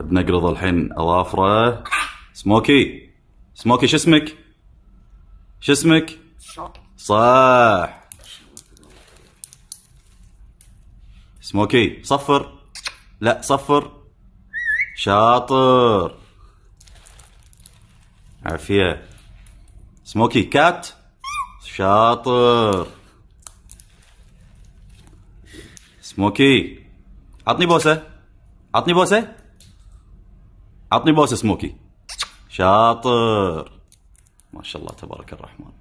بنقرض الحين اظافره. سموكي، سموكي شو اسمك؟ شو اسمك؟ صح. سموكي صفر. لا صفر. شاطر. عافية. سموكي كات. شاطر. سموكي عطني بوسة، عطني بوسة، عطني بوسة سموكي. شاطر. ما شاء الله تبارك الرحمن.